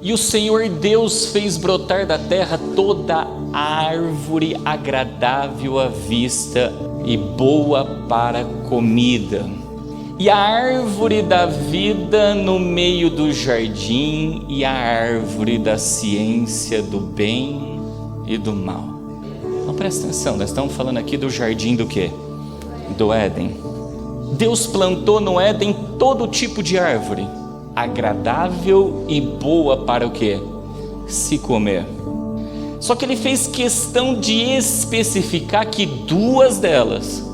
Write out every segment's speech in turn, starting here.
E o Senhor Deus fez brotar da terra toda árvore agradável à vista e boa para comida, e a árvore da vida no meio do jardim, e a árvore da ciência do bem e do mal. Então presta atenção, nós estamos falando aqui do jardim do quê? Do Éden. Deus plantou no Éden todo tipo de árvore, agradável e boa para o quê? Se comer. Só que ele fez questão de especificar que duas delas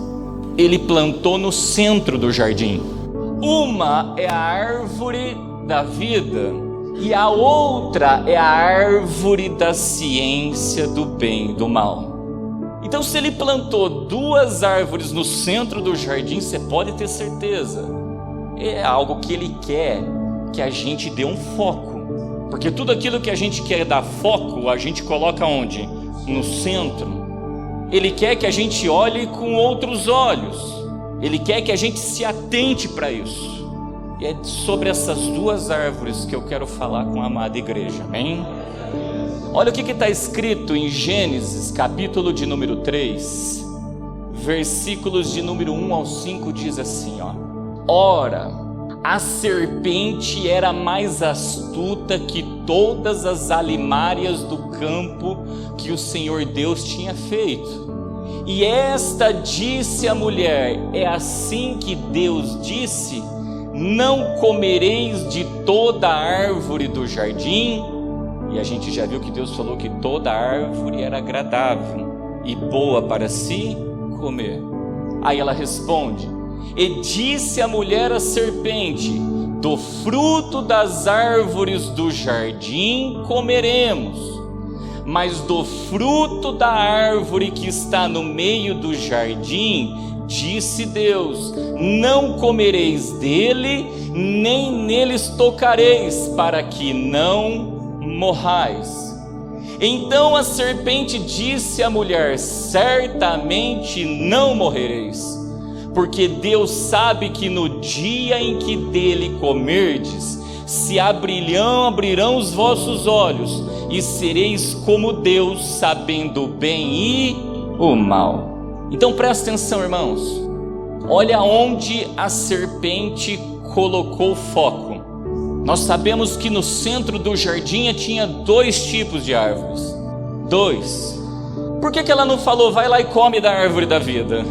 ele plantou no centro do jardim. Uma é a árvore da vida e a outra é a árvore da ciência do bem e do mal. Então, se ele plantou duas árvores no centro do jardim, você pode ter certeza, é algo que ele quer que a gente dê um foco. Porque tudo aquilo que a gente quer dar foco, a gente coloca onde? No centro. Ele quer que a gente olhe com outros olhos. Ele quer que a gente se atente para isso. E é sobre essas duas árvores que eu quero falar com a amada igreja, amém? Olha o que está escrito em Gênesis, capítulo de número 3, versículos de número 1 ao 5, diz assim, ó: Ora, a serpente era mais astuta que todas as alimárias do campo que o Senhor Deus tinha feito. E esta disse à mulher: é assim que Deus disse: não comereis de toda a árvore do jardim? E a gente já viu que Deus falou que toda árvore era agradável e boa para se comer. Aí ela responde: e disse a mulher à serpente: do fruto das árvores do jardim comeremos, mas do fruto da árvore que está no meio do jardim, disse Deus: não comereis dele, nem neles tocareis, para que não morrais. Então a serpente disse à mulher: certamente não morrereis, porque Deus sabe que no dia em que dele comerdes, se abrirão os vossos olhos, e sereis como Deus, sabendo o bem e o mal. Então presta atenção, irmãos. Olha onde a serpente colocou o foco. Nós sabemos que no centro do jardim tinha dois tipos de árvores. Dois. Por que ela não falou: vai lá e come da árvore da vida?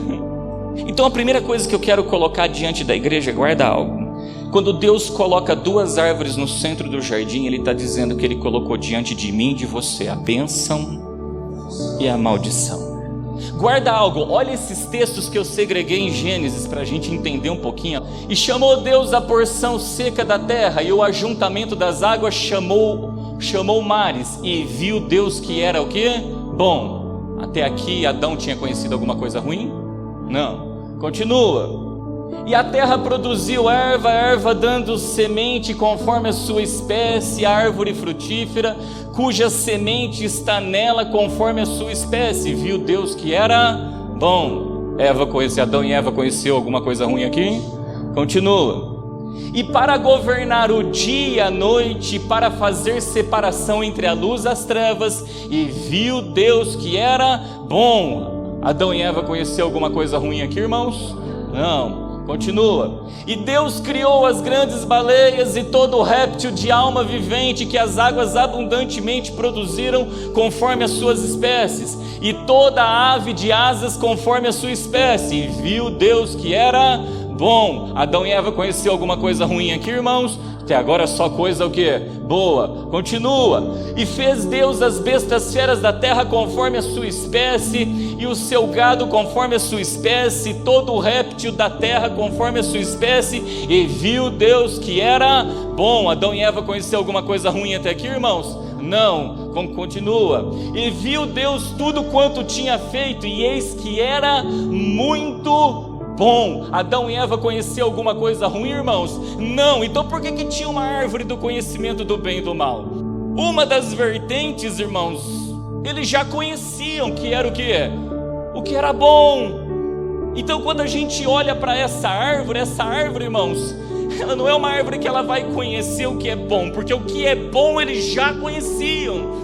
Então a primeira coisa que eu quero colocar diante da igreja, guarda algo. Quando Deus coloca duas árvores no centro do jardim, Ele está dizendo que Ele colocou diante de mim e de você a bênção e a maldição. Guarda algo, olha esses textos que eu segreguei em Gênesis para a gente entender um pouquinho. E chamou Deus a porção seca da terra, e o ajuntamento das águas chamou mares, e viu Deus que era o quê? Bom. Até aqui Adão tinha conhecido alguma coisa ruim? Não. Continua. E a terra produziu erva, a erva dando semente conforme a sua espécie, a árvore frutífera, cuja semente está nela conforme a sua espécie. Viu Deus que era bom. Adão e Eva conheceu alguma coisa ruim aqui? Continua. E para governar o dia e a noite, para fazer separação entre a luz e as trevas, e viu Deus que era bom. Adão e Eva conheceu alguma coisa ruim aqui, irmãos? Não. Continua. E Deus criou as grandes baleias e todo o réptil de alma vivente que as águas abundantemente produziram conforme as suas espécies, e toda ave de asas conforme a sua espécie. E viu Deus que era bom. Adão e Eva conheceu alguma coisa ruim aqui, irmãos? Até agora só coisa o quê? Boa. Continua. E fez Deus as bestas feras da terra conforme a sua espécie, e o seu gado conforme a sua espécie, todo o réptil da terra conforme a sua espécie, e viu Deus que era bom. Adão e Eva conheceu alguma coisa ruim até aqui, irmãos? Não. Continua. E viu Deus tudo quanto tinha feito, e eis que era muito bom. Adão e Eva conheciam alguma coisa ruim, irmãos? Não. Então por que tinha uma árvore do conhecimento do bem e do mal? Uma das vertentes, irmãos, eles já conheciam que era o quê? O que era bom. Então quando a gente olha para essa árvore, irmãos, ela não é uma árvore que ela vai conhecer o que é bom, porque o que é bom eles já conheciam.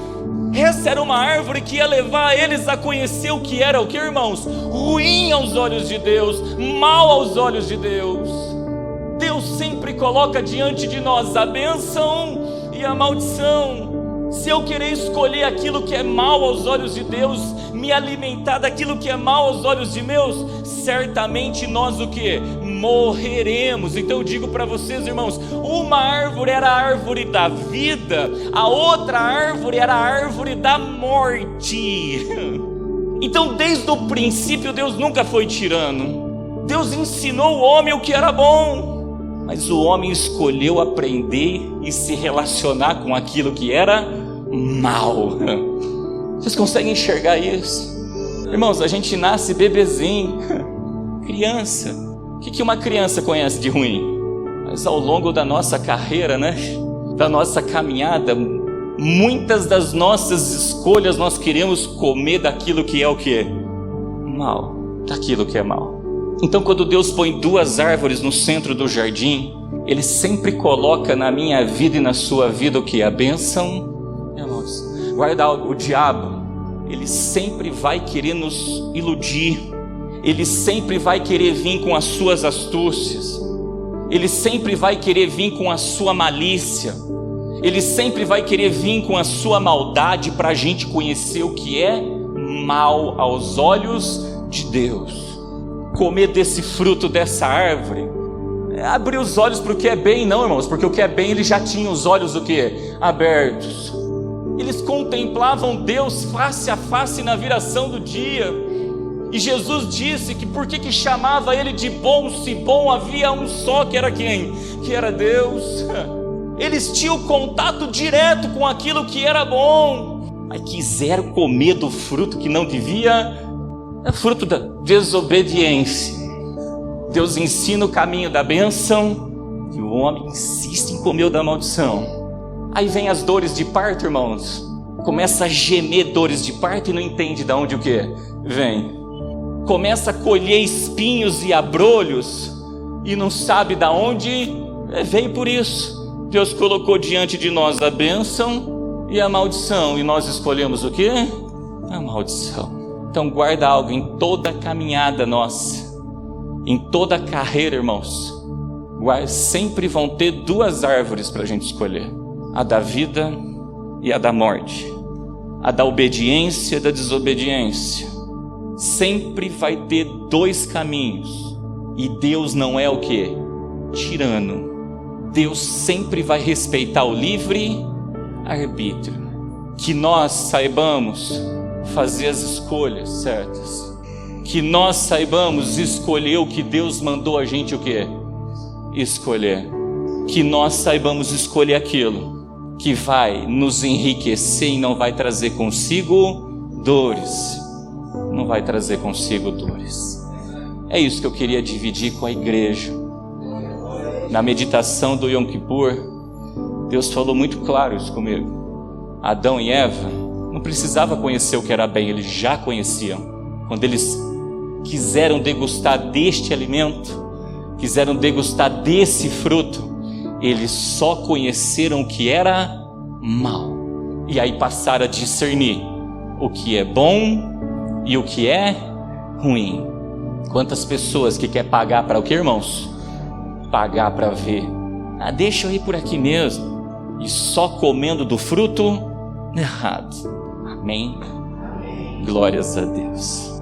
Essa era uma árvore que ia levar eles a conhecer o que era, o que, irmãos? Ruim aos olhos de Deus, mal aos olhos de Deus. Deus sempre coloca diante de nós a bênção e a maldição. Se eu querer escolher aquilo que é mal aos olhos de Deus, me alimentar daquilo que é mal aos olhos de Deus, certamente nós o que? Morreremos. Então eu digo para vocês, irmãos, uma árvore era a árvore da vida, a outra árvore era a árvore da morte. Então desde o princípio Deus nunca foi tirano. Deus ensinou o homem o que era bom, mas o homem escolheu aprender e se relacionar com aquilo que era mal. Vocês conseguem enxergar isso? Irmãos, a gente nasce bebezinho, criança. O que uma criança conhece de ruim? Mas ao longo da nossa carreira, da nossa caminhada, muitas das nossas escolhas nós queremos comer daquilo que é o que? Mal. Daquilo que é mal. Então quando Deus põe duas árvores no centro do jardim, Ele sempre coloca na minha vida e na sua vida o que? A bênção. Irmãos, guarda o diabo, ele sempre vai querer nos iludir, ele sempre vai querer vir com as suas astúcias, ele sempre vai querer vir com a sua malícia, ele sempre vai querer vir com a sua maldade para a gente conhecer o que é mal aos olhos de Deus. Comer desse fruto dessa árvore é abrir os olhos para o que é bem, não, irmãos, porque o que é bem ele já tinha os olhos o que? Abertos. Eles contemplavam Deus face a face na viração do dia. E Jesus disse que por que chamava ele de bom, se bom havia um só, que era quem? Que era Deus. Eles tinham contato direto com aquilo que era bom, mas quiseram comer do fruto que não devia, é fruto da desobediência. Deus ensina o caminho da bênção e o homem insiste em comer o da maldição. Aí vem as dores de parto, irmãos. Começa a gemer dores de parto e não entende de onde o que vem. Começa a colher espinhos e abrolhos e não sabe de onde veio. Por isso Deus colocou diante de nós a bênção e a maldição, e nós escolhemos o que? A maldição. Então guarda algo em toda a caminhada nossa, em toda a carreira, irmãos. Sempre vão ter duas árvores para a gente escolher: a da vida e a da morte, a da obediência e da desobediência. Sempre vai ter dois caminhos, e Deus não é o que? Tirano. Deus sempre vai respeitar o livre arbítrio. Que nós saibamos fazer as escolhas certas, que nós saibamos escolher o que Deus mandou a gente o que? Escolher. Que nós saibamos escolher aquilo que vai nos enriquecer e não vai trazer consigo dores. Não vai trazer consigo dores. É isso que eu queria dividir com a igreja. Na meditação do Yom Kippur, Deus falou muito claro isso comigo. Adão e Eva não precisavam conhecer o que era bem, eles já conheciam. Quando eles quiseram degustar deste alimento, quiseram degustar desse fruto, eles só conheceram o que era mal. E aí passaram a discernir o que é bom e o que é ruim. Quantas pessoas que quer pagar para o que, irmãos? Pagar para ver. Deixa eu ir por aqui mesmo. E só comendo do fruto errado. Amém? Glórias a Deus.